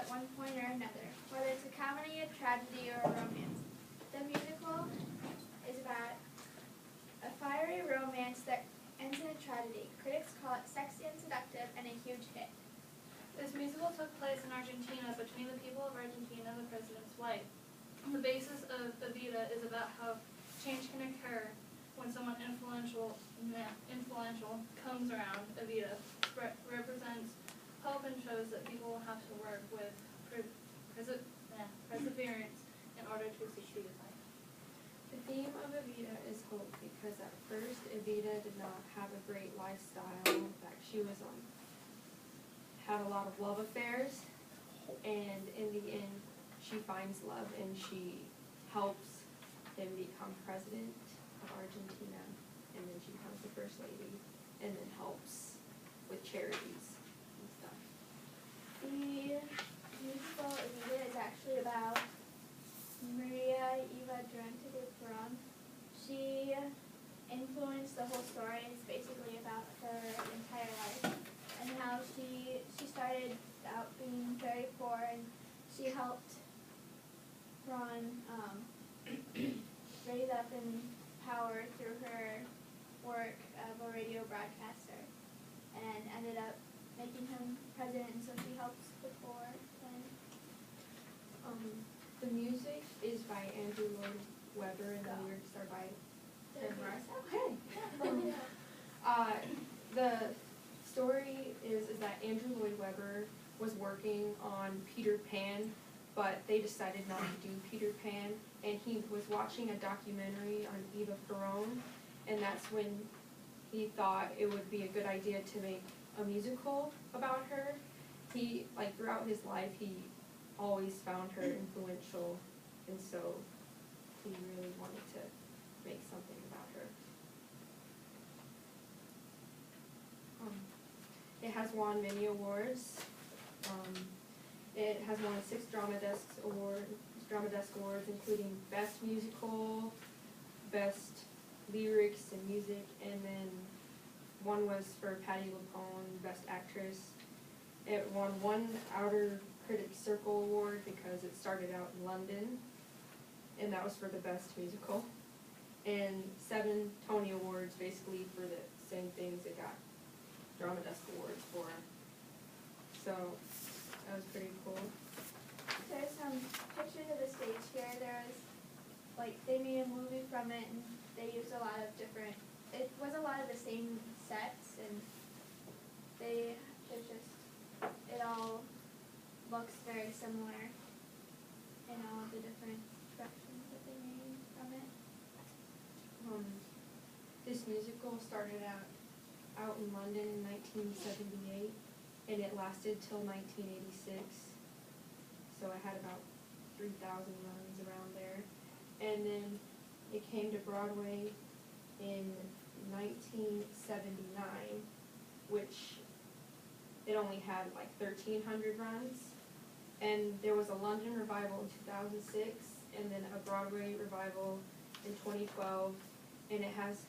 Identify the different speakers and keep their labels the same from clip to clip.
Speaker 1: at one point or another, whether it's a comedy, a tragedy, or a romance. The musical is about a fiery romance that ends in a tragedy. Critics call it sexy and seductive and a huge hit.
Speaker 2: This musical took place in Argentina between the people of Argentina and the president's wife. The basis of Evita is about how change can occur when someone influential comes around. Evita represents hope and shows that people will have to work with perseverance in order to succeed in life.
Speaker 3: The theme of Evita is hope because at first Evita did not have a great lifestyle. In fact, she was had a lot of love affairs, and in the end she finds love and she helps him become president of Argentina, and then she becomes the first lady and then helps with charities and stuff.
Speaker 1: The musical Evita is actually about Maria Eva Durante de Peron. She influenced the whole story. It's basically about her entire life and how she started out being very poor, and she helped Ron raise up in power through her work of a radio broadcaster, and ended up making him president, and so she helps the poor.
Speaker 3: The music is by Andrew Lloyd Webber, and the lyrics are by Tim Rice. Okay. The story is that Andrew Lloyd Webber was working on Peter Pan, but they decided not to do Peter Pan, and he was watching a documentary on Eva Peron, and that's when he thought it would be a good idea to make a musical about her. He, throughout his life, he always found her influential, and so he really wanted to make something about her. It has won many awards. It has won 6 Drama Desk Awards, including Best Musical, Best Lyrics and Music, and then one was for Patti LuPone, Best Actress. It won 1 Outer Critics Circle Award because it started out in London, and that was for the Best Musical. And 7 Tony Awards, basically for the same things it got Drama Desk Awards for. So that was pretty cool.
Speaker 1: There's some pictures of the stage here. There was, they made a movie from it, and they used a lot of different, it was a lot of the same sets, and it all looks very similar in all of the different directions that they made from it.
Speaker 3: This musical started out in London in 1978, and it lasted till 1986. So it had about 3,000 runs around there. And then it came to Broadway in 1979, which it only had 1,300 runs. And there was a London revival in 2006, and then a Broadway revival in 2012, and it has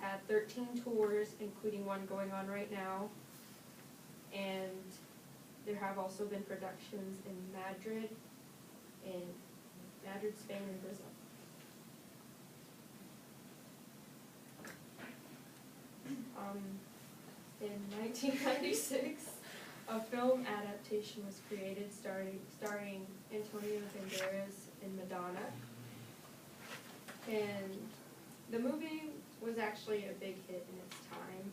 Speaker 3: had 13 tours, including one going on right now. And there have also been productions in Madrid, Spain, and Brazil. In 1996, a film adaptation was created starring Antonio Banderas and Madonna. And the movie was actually a big hit in its time.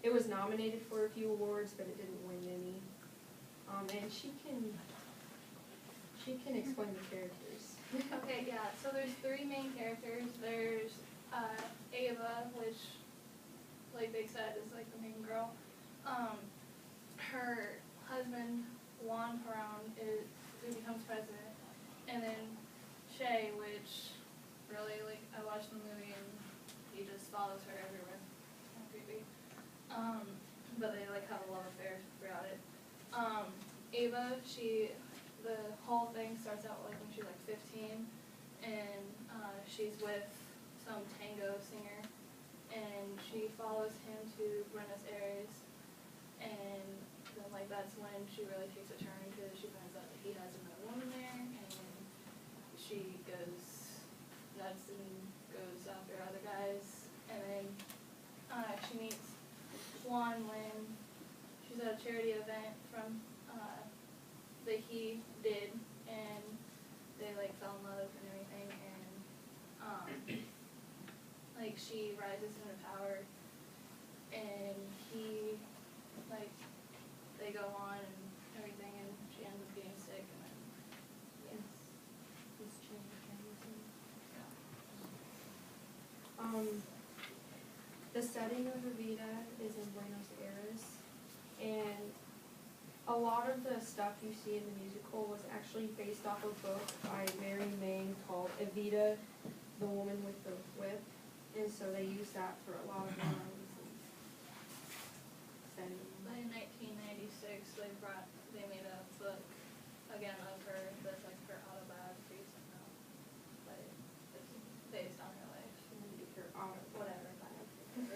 Speaker 3: It was nominated for a few awards, but it didn't win any. And she can explain the characters.
Speaker 2: Okay, yeah, so there's 3 main characters. There's Ava, which, they said, is the main girl. Her husband, Juan Perón, who becomes president. And then Shay, which really, I watched the movie and he just follows her everywhere. Kind of creepy. But they have a love affair throughout it. Ava, the whole thing starts out when she's 15, and she's with some tango singer, and she follows him to Buenos Aires, and then like that's when she really takes a turn because she finds out that he has another woman there, and she goes nuts and goes after other guys, and then she meets Juan when she's at a charity event from that he did, and they like fell in love and everything, and like she rises into power, and he like they go on and everything, and she ends up getting sick, and then
Speaker 3: This change
Speaker 2: yeah.
Speaker 3: The setting of Evita is in Buenos Aires, and a lot of the stuff you see in the musical was actually based off a book by Mary Main called Evita, the Woman with the Whip, and so they use that for a lot of lines and setting.
Speaker 2: But in 1996, they made a book again of her that's like her autobiography somehow, but it's based on her life.
Speaker 3: Her auto, whatever, biography.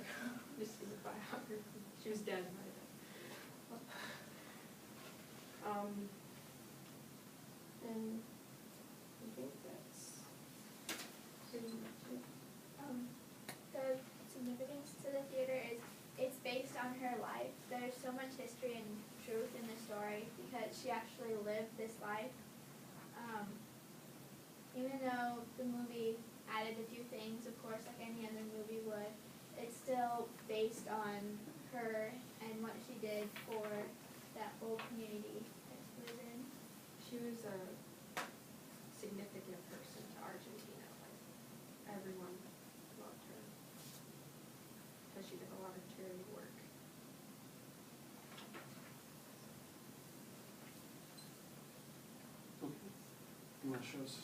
Speaker 3: Just as a biography. She was dead by then. And I think that's pretty much it.
Speaker 1: The significance to the theater is it's based on her life. There's so much history and truth in the story because she actually lived this life. Even though the movie added a few things, of course, like any other movie would, it's still based on her and what she did for that whole community that she was in.
Speaker 3: She was a significant person to Argentina. Like, everyone loved her. Because she did a lot of charity work.
Speaker 4: Okay. You want to show us